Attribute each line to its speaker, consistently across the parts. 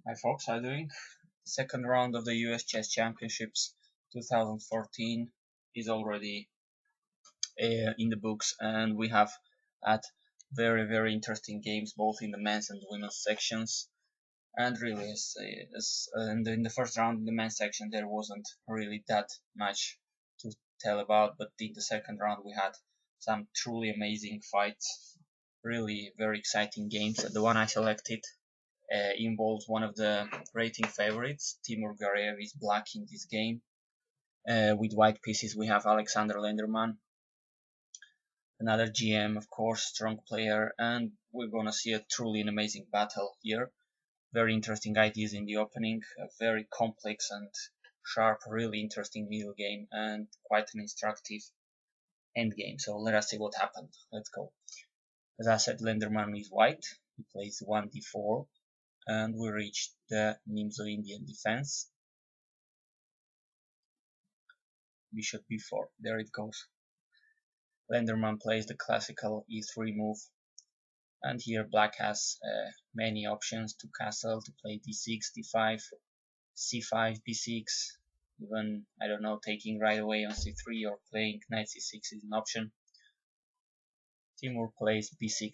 Speaker 1: Hi folks, how are you doing? Second round of the USChess Championships 2014 is already in the books, and we have had very interesting games both in the men's and women's sections. And really, and in the first round in the men's section there wasn't really that much to tell about, but in the second round we had some truly amazing fights, really very exciting games. The one I selected involves one of the rating favorites. Timur Gareev is black in this game. With white pieces we have Alexander Lenderman, another GM, of course, strong player, and we're gonna see a truly an amazing battle here. Very interesting ideas in the opening, a very complex and sharp, really interesting middle game, and quite an instructive end game. So let us see what happened. Let's go. As I said, Lenderman is white. He plays 1d4, and we reach the Nimzo-Indian defense. Bishop b4. There it goes. Lenderman plays the classical e3 move, and here black has many options to castle, to play d6, d5, c5, b6, even, I don't know, taking right away on c3 or playing knight c6 is an option. Timur plays b6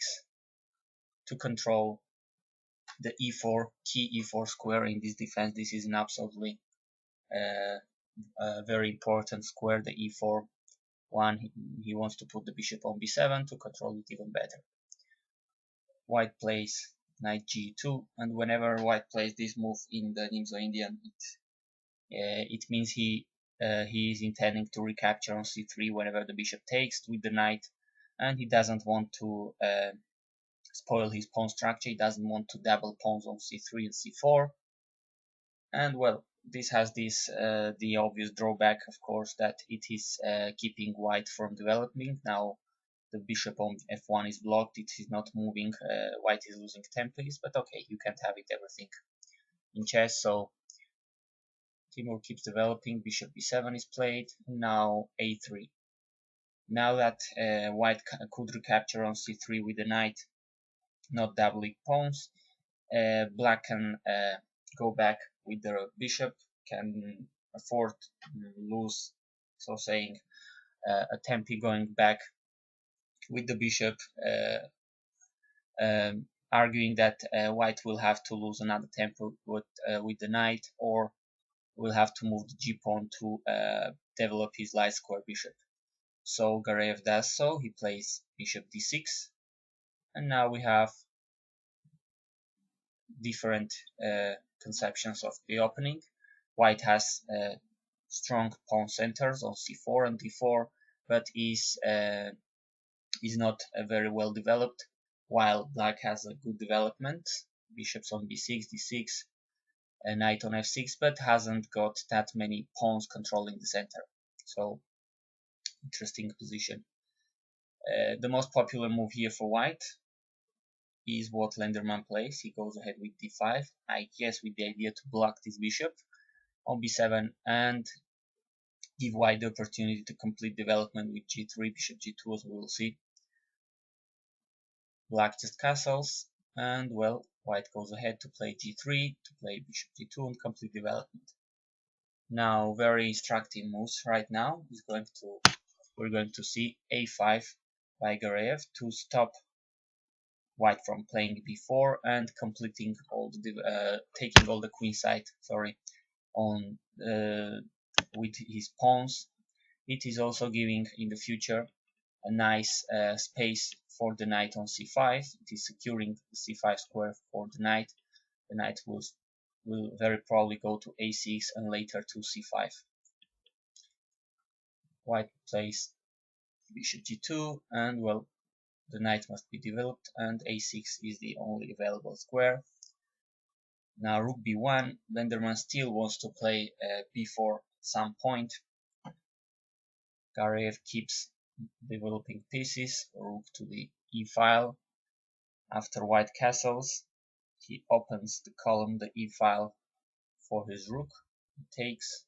Speaker 1: to control the e4, key e4 square in this defense. This is an absolutely very important square, the e4 one. He wants to put the bishop on b7 to control it even better. White plays knight g2, and whenever white plays this move in the Nimzo-Indian, it means he is intending to recapture on c3 whenever the bishop takes with the knight, and he doesn't want to spoil his pawn structure. He doesn't want to double pawns on c3 and c4. And well, this has the obvious drawback, of course, that it is keeping white from developing. Now the bishop on f1 is blocked, it is not moving, white is losing templates, but okay, you can't have it everything in chess. So Timur keeps developing, bishop b7 is played, now a3. Now that white could recapture on c3 with the knight, not doubling pawns, black can go back with the bishop, can afford to lose, so saying, a tempi going back with the bishop, arguing that white will have to lose another tempo with the knight, or will have to move the g-pawn to develop his light square bishop. So Gareev does so. He plays bishop d6, and now we have different conceptions of the opening. White has strong pawn centers on c4 and d4, but is not very well developed, while black has a good development, bishops on b6, d6, a knight on f6, but hasn't got that many pawns controlling the center. So interesting position. The most popular move here for white is what Lenderman plays. He goes ahead with d5, I guess with the idea to block this bishop on b7 and give white the opportunity to complete development with g3, bishop g2, as we will see. Black just castles, and well, white goes ahead to play g3, to play bishop g2 and complete development. Now very instructive moves right now is we're going to see a5 by Gareev to stop white from playing b4 and completing all the taking all the queen side, on with his pawns. It is also giving in the future a nice space for the knight on c5. It is securing the c5 square for the knight. The knight will very probably go to a6 and later to c5. White plays bishop g2, and well, the knight must be developed, and a6 is the only available square. Now rook b1, Lenderman still wants to play b4 at some point. Gareev keeps developing pieces, rook to the e file. After white castles, he opens the column, the e file, for his rook. He takes,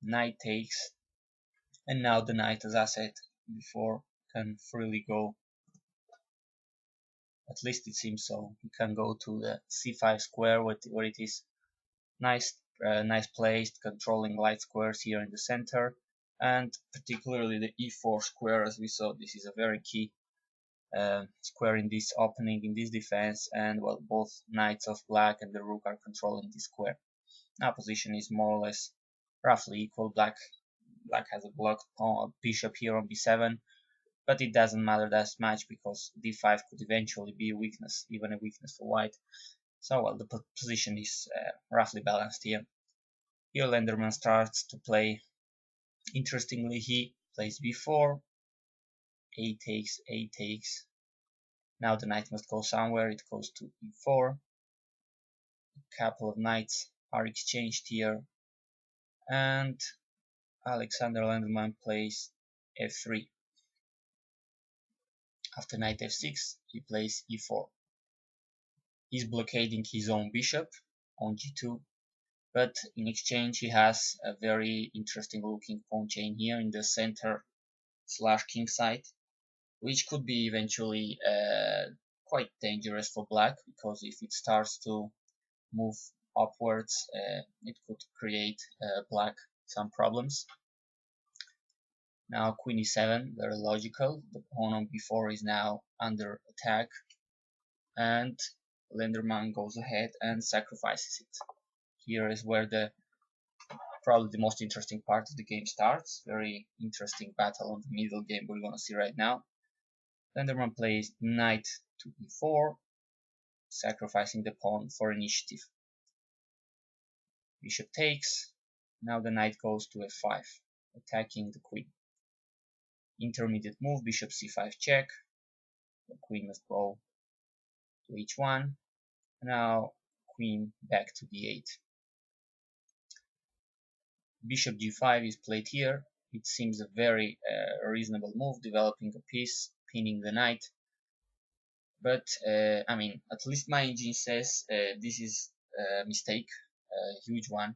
Speaker 1: knight takes, and now the knight, as I said before, can freely go At least it seems so. He can go to the c5 square where it is nice placed, controlling light squares here in the center, and particularly the e4 square, as we saw. This is a very key square in this opening, in this defense, and well, both knights of black and the rook are controlling this square. Now position is more or less roughly equal. Black has a blocked bishop here on b7, but it doesn't matter that much because d5 could eventually be a weakness, even a weakness for white. So well, the position is roughly balanced here. Here Lenderman starts to play. Interestingly, he plays b4, a takes. Now the knight must go somewhere. It goes to e4. A couple of knights are exchanged here, and Alexander Lenderman plays f3. After knight f6, he plays e4. He's blockading his own bishop on g2, but in exchange he has a very interesting looking pawn chain here in the center / king side, which could be eventually quite dangerous for black, because if it starts to move upwards, it could create black some problems. Now queen e7, very logical. The pawn on b4 is now under attack, and Lenderman goes ahead and sacrifices it. Here is where probably the most interesting part of the game starts. Very interesting battle on the middle game we're gonna see right now. Lenderman plays knight to e4, sacrificing the pawn for initiative. Bishop takes. Now the knight goes to f5, attacking the queen. Intermediate move, bishop c5 check. The queen must go to h1. Now queen back to d8. Bishop g5 is played here. It seems a very reasonable move, developing a piece, pinning the knight. But I mean, at least my engine says this is a mistake, a huge one,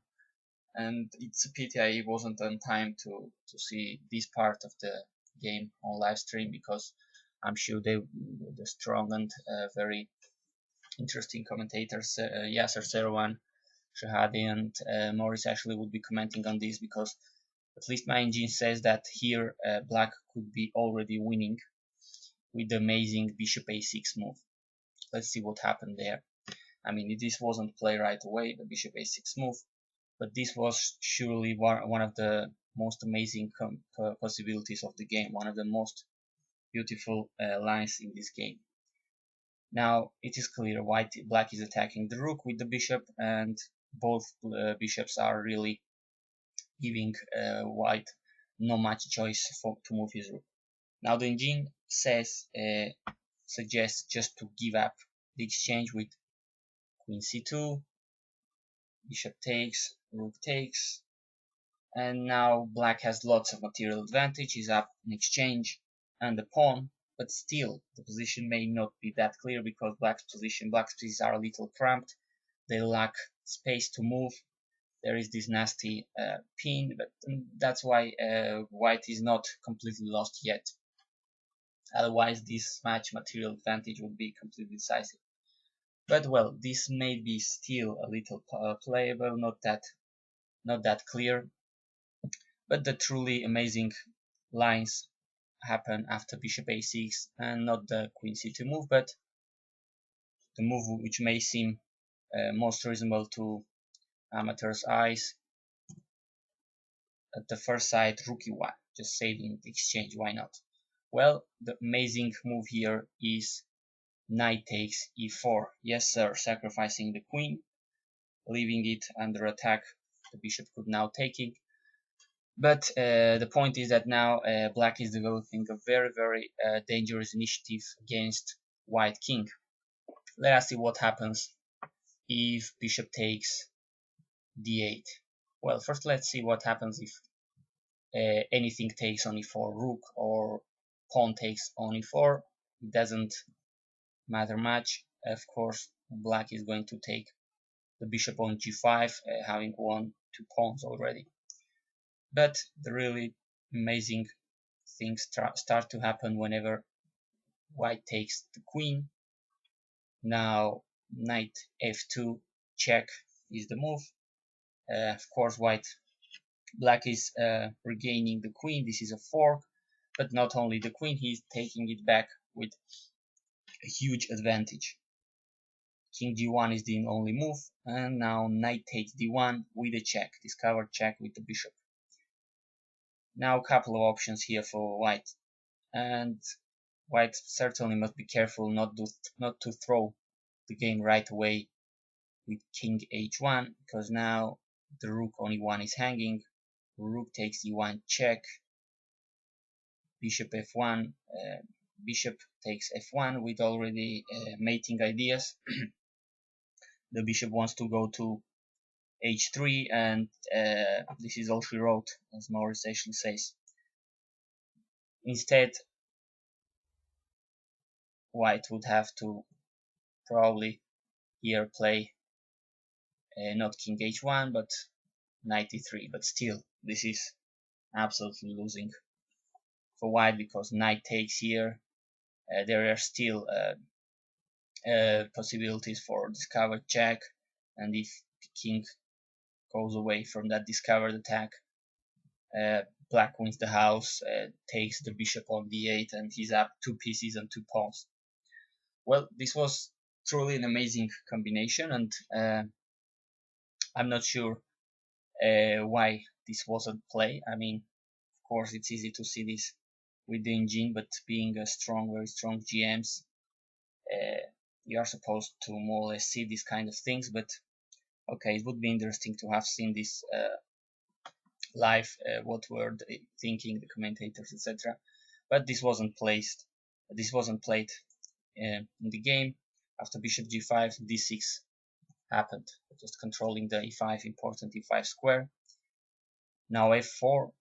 Speaker 1: and it's a pity I wasn't on time to see this part of the game on live stream, because I'm sure the strong and very interesting commentators, Yasser Serwan, Shahadi, and Morris actually would be commenting on this, because at least my engine says that here black could be already winning with the amazing bishop a6 move. Let's see what happened there. I mean, this wasn't played right away, the bishop a6 move, but this was surely one of the most amazing possibilities of the game, one of the most beautiful lines in this game. Now it is clear black is attacking the rook with the bishop, and both bishops are really giving white not much choice to move his rook. Now the engine suggests just to give up the exchange with queen c2, bishop takes, rook takes, and now black has lots of material advantage. He's up in exchange and the pawn, but still the position may not be that clear, because black's pieces are a little cramped. They lack space to move. There is this nasty pin, but that's why white is not completely lost yet. Otherwise this match material advantage would be completely decisive. But well, this may be still a little playable, not that clear. But the truly amazing lines happen after bishop a6, and not the queen c2 move, but the move which may seem most reasonable to amateurs' eyes. At the first sight, rook e1, just saving the exchange, why not? Well, the amazing move here is knight takes e4. Yes sir, sacrificing the queen, leaving it under attack. The bishop could now take it. But the point is that now black is developing a very dangerous initiative against white king. Let us see what happens if bishop takes d8. Well, first let's see what happens if anything takes on e4, rook or pawn takes on e4. It doesn't matter much. Of course, black is going to take the bishop on g5, having won 2 pawns already. But the really amazing things start to happen whenever white takes the queen. Now knight f2 check is the move. Of course, black is regaining the queen. This is a fork, but not only the queen, he's taking it back with a huge advantage. King d1 is the only move, and now knight takes d1 with a check, discovered check with the bishop. Now a couple of options here for white, and white certainly must be careful not to throw the game right away with king h1, because now the rook on e1 is hanging. Rook takes e1 check, bishop f1, bishop takes f1 with already mating ideas. The bishop wants to go to h3, and this is all she wrote, as Maurice Ashley says. Instead, white would have to probably here play not king h1 but knight e3, but still this is absolutely losing for white, because knight takes here. There are still possibilities for discovered check, and if the king goes away from that discovered attack, black wins the house, takes the bishop on d8, and he's up 2 pieces and 2 pawns. Well, this was truly an amazing combination, and I'm not sure why this wasn't play. I mean, of course, it's easy to see this with the engine, but being a very strong GMs, you are supposed to more or less see these kind of things. But okay, it would be interesting to have seen this live, what were they thinking, the commentators, etc. But this wasn't placed. This wasn't played in the game. After bishop g5, d6 happened, just controlling the e5, important e5 square. Now f4,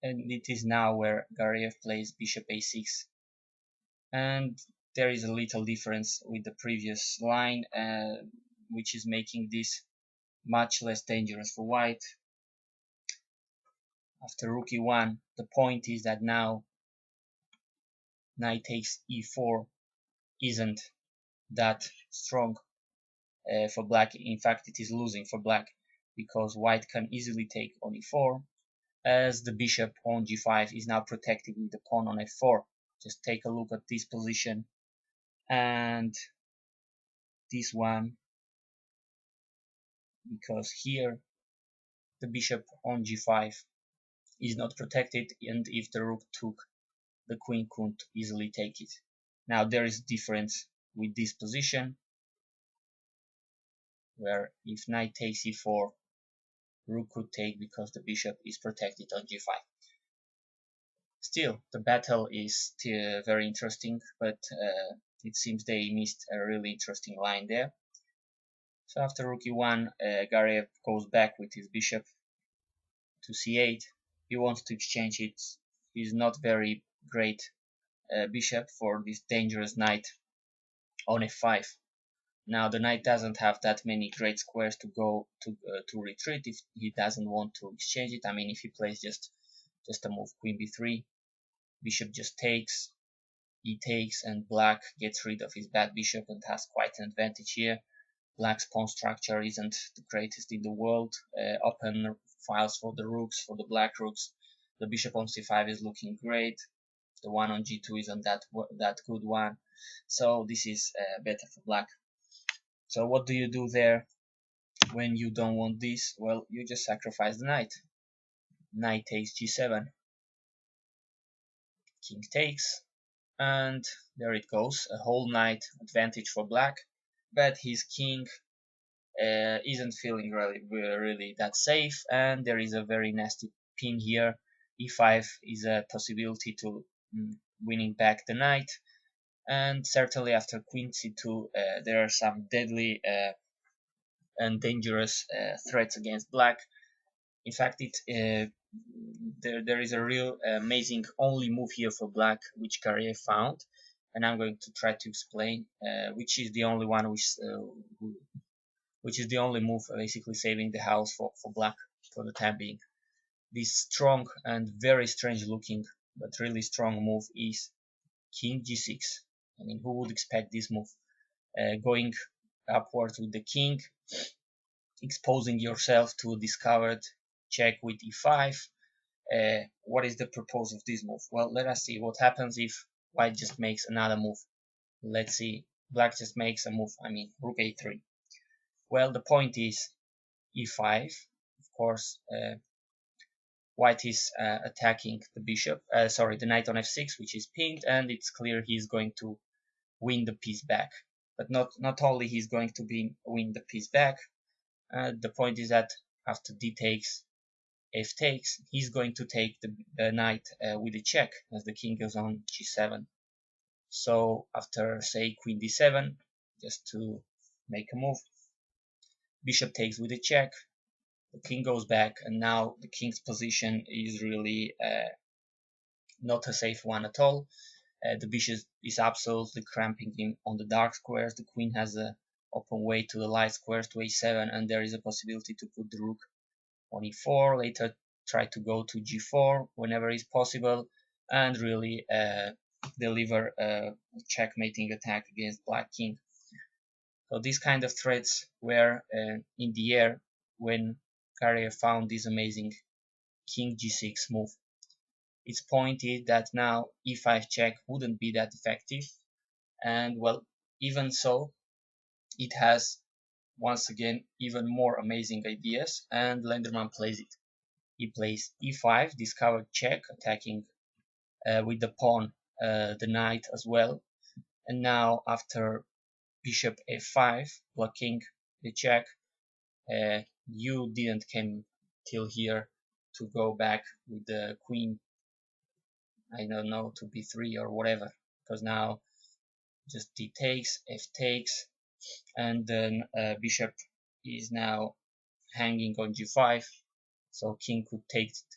Speaker 1: and it is now where Gareev plays bishop a6, and there is a little difference with the previous line, which is making this much less dangerous for white. After rook e1, the point is that now knight takes e4 isn't that strong for black. In fact, it is losing for black, because white can easily take on e4, as the bishop on g5 is now protected with the pawn on f4. Just take a look at this position and this one, because here the bishop on g5 is not protected, and if the rook took, the queen couldn't easily take it. Now there is difference with this position, where if knight takes e4, rook could take because the bishop is protected on g5. Still, the battle is still very interesting, but it seems they missed a really interesting line there. So after rook e1, Gareev goes back with his bishop to c8. He wants to exchange it. He's not very great bishop for this dangerous knight on f5. Now the knight doesn't have that many great squares to go to retreat if he doesn't want to exchange it. I mean, if he plays just a move queen b3, bishop just takes, e takes, and black gets rid of his bad bishop and has quite an advantage here. Black's pawn structure isn't the greatest in the world. Open files for the rooks, for the black rooks. The bishop on c5 is looking great. The one on g2 isn't that good one. So this is better for black. So what do you do there when you don't want this? Well, you just sacrifice the knight. Knight takes g7. King takes. And there it goes. A whole knight advantage for black. But his king isn't feeling really that safe, and there is a very nasty pin here. e5 is a possibility to winning back the knight, and certainly after queen c2 there are some deadly and dangerous threats against black. In fact, there is a real amazing only move here for black, which Gareev found, and I'm going to try to explain which is the only one which is the only move basically saving the house for black for the time being. This strong and very strange looking but really strong move is king g6. I mean, who would expect this move? going upwards with the king, exposing yourself to a discovered check with e5. What is the purpose of this move? Well, let us see what happens if white just makes another move. Let's see, black just makes a move, rook a3. Well, the point is e5. Of course, white is attacking the bishop, the knight on f6, which is pinned, and it's clear he's going to win the piece back. But not only he's going to win the piece back, the point is that after d takes, f takes, he's going to take the knight with a check as the king goes on g7. So after, say, queen d7, just to make a move, bishop takes with a check, the king goes back, and now the king's position is really not a safe one at all. The bishop is absolutely cramping him on the dark squares. The queen has an open way to the light squares to a7, and there is a possibility to put the rook on e4, later try to go to g4 whenever is possible, and really deliver a checkmating attack against black king. So these kind of threats were in the air when Gareev found this amazing king g6 move. Its point is that now e5 check wouldn't be that effective, and well, even so, it has once again even more amazing ideas, and Lenderman plays it. He plays e5, discovered check, attacking with the pawn, the knight as well, and now after bishop f5, blocking the check, you didn't come till here to go back with the queen, I don't know, to b3 or whatever, because now just d takes, f takes, and then bishop is now hanging on g5, so king could take it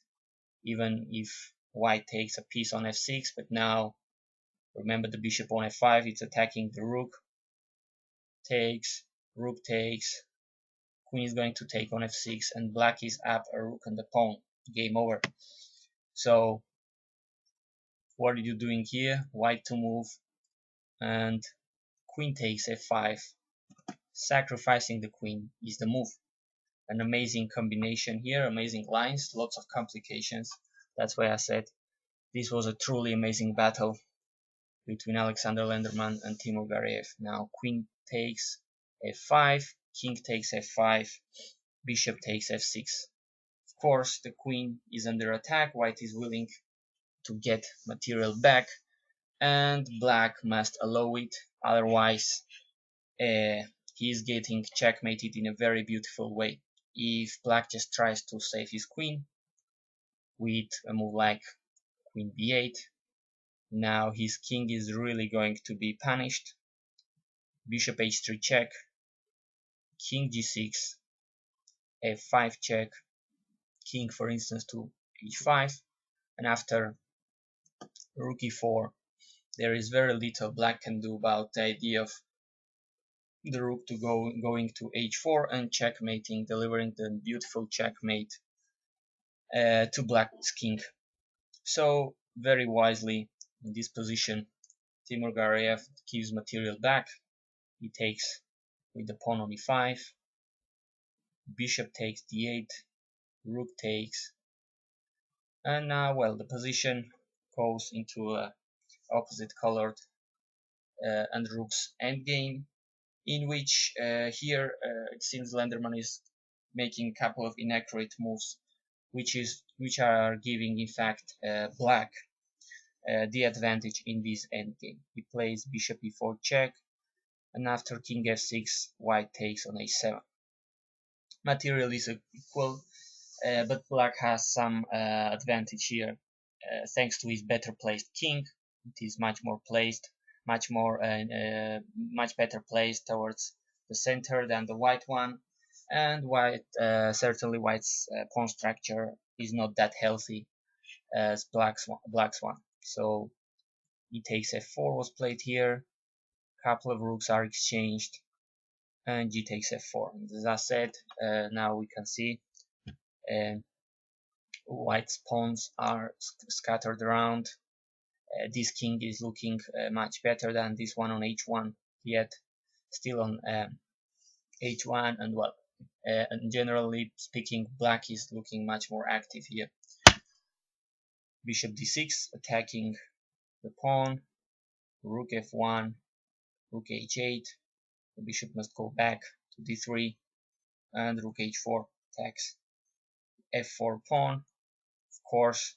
Speaker 1: even if white takes a piece on f6, but now remember the bishop on f5, it's attacking the rook, takes, rook takes, queen is going to take on f6, and black is up a rook and the pawn, game over. So what are you doing here? White to move, and queen takes f5, sacrificing the queen is the move. An amazing combination here, amazing lines, lots of complications. That's why I said this was a truly amazing battle between Alexander Lenderman and Timur Gareev. Now queen takes f5, king takes f5, bishop takes f6. Of course, the queen is under attack, white is willing to get material back, and black must allow it, otherwise he is getting checkmated in a very beautiful way. If black just tries to save his queen with a move like queen b8, now his king is really going to be punished. Bishop h3 check, king g6, f5 check, king for instance to h5, and after rook e4, there is very little black can do about the idea of the rook to going to h4 and checkmating, delivering the beautiful checkmate to black's king. So very wisely in this position, Timur Gareev gives material back. He takes with the pawn on e5, bishop takes d8, rook takes, and now, well, the position goes into a opposite colored and rook's endgame, in which here it seems Lenderman is making a couple of inaccurate moves, which are giving in fact black the advantage in this endgame. He plays bishop e4 check, and after king f6, white takes on a7. Material is equal, but black has some advantage here, thanks to his better placed king. It is much more placed, much better placed towards the center than the white one, and certainly white's pawn structure is not that healthy as black's one. So e takes f4 was played here, couple of rooks are exchanged, and g takes f4. And as I said, now we can see white's pawns are scattered around. This king is looking much better than this one on h1 yet. still on h1, and well, and generally speaking, black is looking much more active here. Bishop d6 attacking the pawn, rook f1, rook h8, the bishop must go back to d3, and rook h4 attacks f4 pawn. Of course,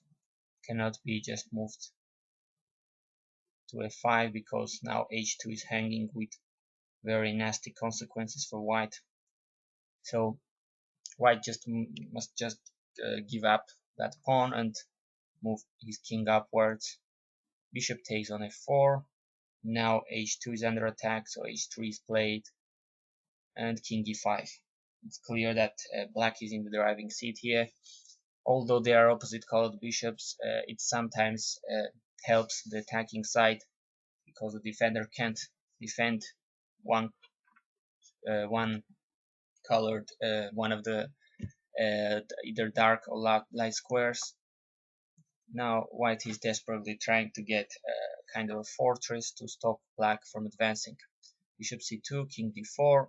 Speaker 1: cannot be just moved to f5 because now h2 is hanging with very nasty consequences for white. So white must just give up that pawn and move his king upwards. Bishop takes on f4. Now h2 is under attack, so h3 is played, and king e5. It's clear that black is in the driving seat here. Although they are opposite colored bishops, it sometimes helps the attacking side because the defender can't defend one colored one of the either dark or light squares. Now white is desperately trying to get kind of a fortress to stop black from advancing. Bishop c2, king d4.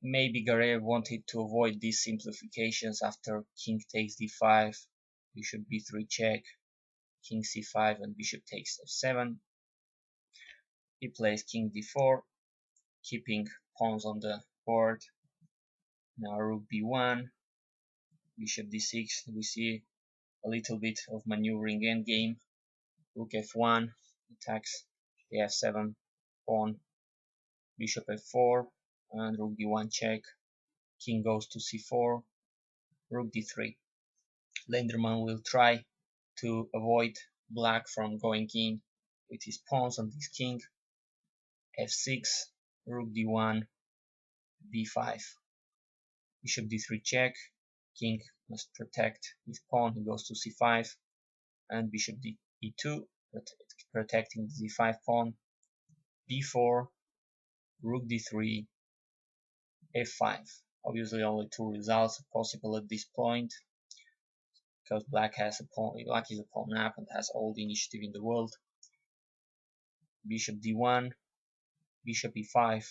Speaker 1: Maybe Gareev wanted to avoid these simplifications after king takes d5, bishop b3 check, king c5, and bishop takes f7. He plays king d4, keeping pawns on the board. Now rook b1, bishop d6. We see a little bit of maneuvering endgame. Rook f1 attacks the f7 pawn, bishop f4, and rook d1 check. King goes to c4, rook d3. Lenderman will try to avoid black from going in with his pawns on his king. f6, rook d1, b5, bishop d3 check. King must protect his pawn. He goes to c5, and bishop e2, protecting the d5 pawn. b4, rook d3, f5. Obviously, only two results possible at this point because black is a pawn up and has all the initiative in the world. Bishop d1, bishop e5,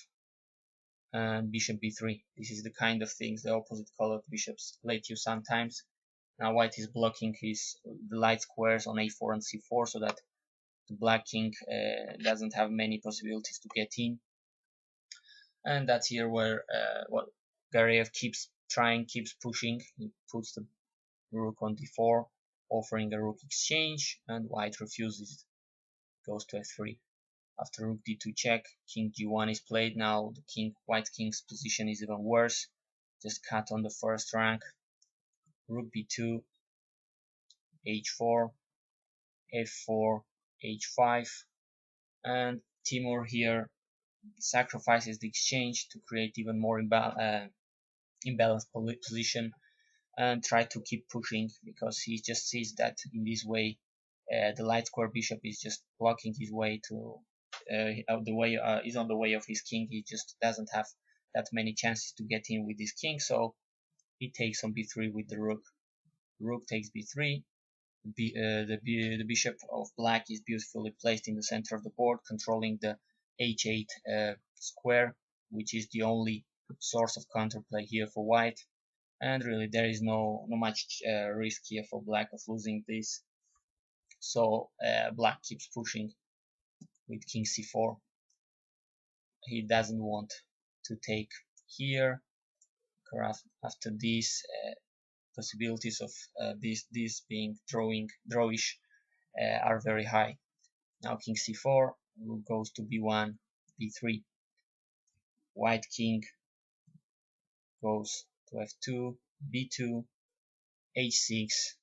Speaker 1: and bishop b3. This is the kind of things the opposite colored bishops let you sometimes. Now white is blocking the light squares on a4 and c4 so that the black king doesn't have many possibilities to get in. And that's here where Gareev keeps pushing. He puts the rook on d4, offering a rook exchange, and white refuses. Goes to f3. After rook d2 check, king g1 is played. Now the white king's position is even worse. Just cut on the first rank. Rook b2, h4, f4, h5, and Timur here sacrifices the exchange to create even more imbalanced position and try to keep pushing because he just sees that in this way the light square bishop is just blocking his way to is on the way of his king. He just doesn't have that many chances to get in with his king, so he takes on b3 with the rook. Rook takes b3. The bishop of black is beautifully placed in the center of the board, controlling the h8 square, which is the only source of counterplay here for white. And really, there is no much risk here for black of losing this. So black keeps pushing with king c4. He doesn't want to take here. After this, possibilities of this being drawish are very high. Now king c4, rook goes to b1, b3. White king goes to f2, b2, h6,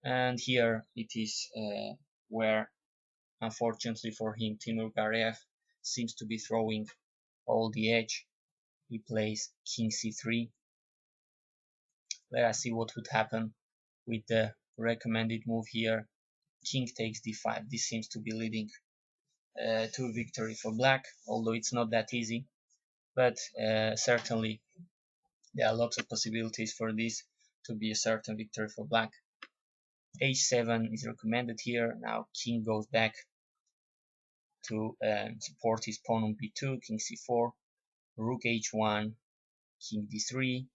Speaker 1: and here it is where, unfortunately for him, Timur Gareev seems to be throwing all the edge. He plays king c3. Let us see what would happen with the recommended move here. King takes d5. This seems to be leading to a victory for black, although it's not that easy, but certainly there are lots of possibilities for this to be a certain victory for black. h7 is recommended here. Now king goes back to support his pawn on b2, king c4, rook h1, king d3,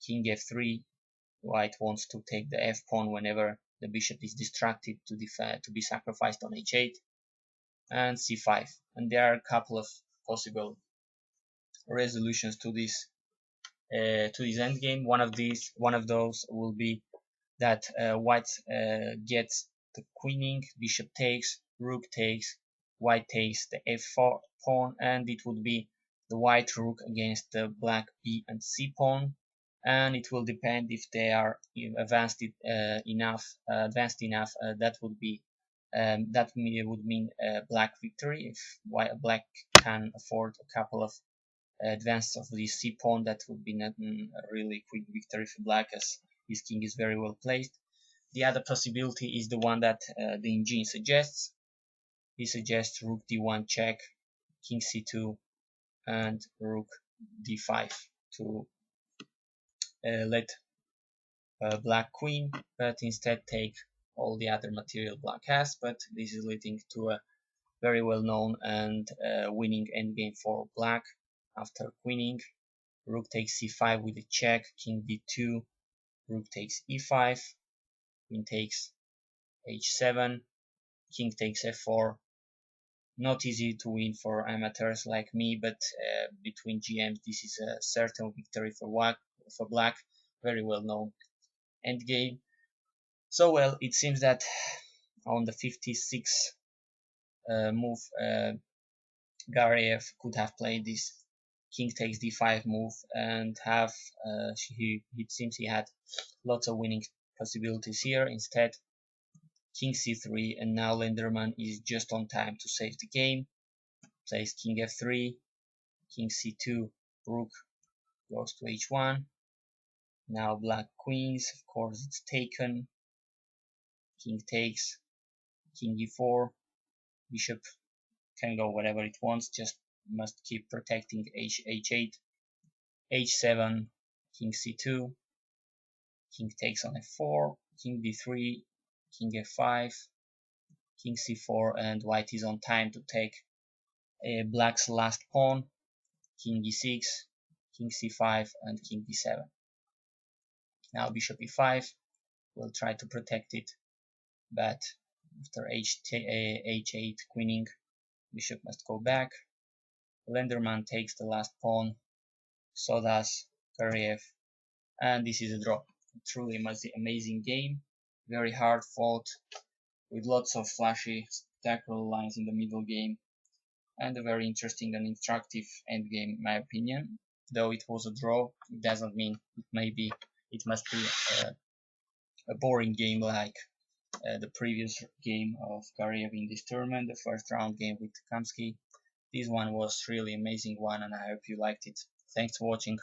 Speaker 1: king f3. White wants to take the f pawn whenever the bishop is distracted to be sacrificed on h8, and c5. And there are a couple of possible resolutions to this endgame. One of those will be that white gets the queening, bishop takes, rook takes, white takes the f4 pawn, and it would be the white rook against the black b and c pawn, and it will depend if they are advanced enough. That would be would mean black victory. If black can afford a couple of advance of the c pawn, that would be not a really quick victory for black, as his king is very well placed. The other possibility is the one that the engine suggests. He suggests rook d1 check, king c2, and rook d5 to let black queen, but instead take all the other material black has. But this is leading to a very well known and winning endgame for black. After queening, rook takes c5 with a check, king d2, rook takes e5, queen takes h7, king takes f4. Not easy to win for amateurs like me, but between GMs this is a certain victory for black. Very well known endgame. So well, it seems that on the 56th move, Gareev could have played this king takes d5 move and have it seems he had lots of winning possibilities here. Instead, king c3, and now Lenderman is just on time to save the game. Plays king f3, king c2, rook goes to h1. Now black queens, of course it's taken. King takes, king e4, bishop can go whatever it wants, just must keep protecting h8, h7, king c2, king takes on f4, king d3, king f5, king c4, and white is on time to take black's last pawn, king e6, king c5, and king d7. Now bishop e5 will try to protect it, but after h8 queening, bishop must go back. Lenderman takes the last pawn, so does Gareev, and this is a draw. Truly amazing game, very hard fought, with lots of flashy, spectacular lines in the middle game, and a very interesting and instructive endgame in my opinion. Though it was a draw, it doesn't mean it must be a boring game like the previous game of Gareev in this tournament, the first round game with Kamsky. This one was really amazing one, and I hope you liked it. Thanks for watching.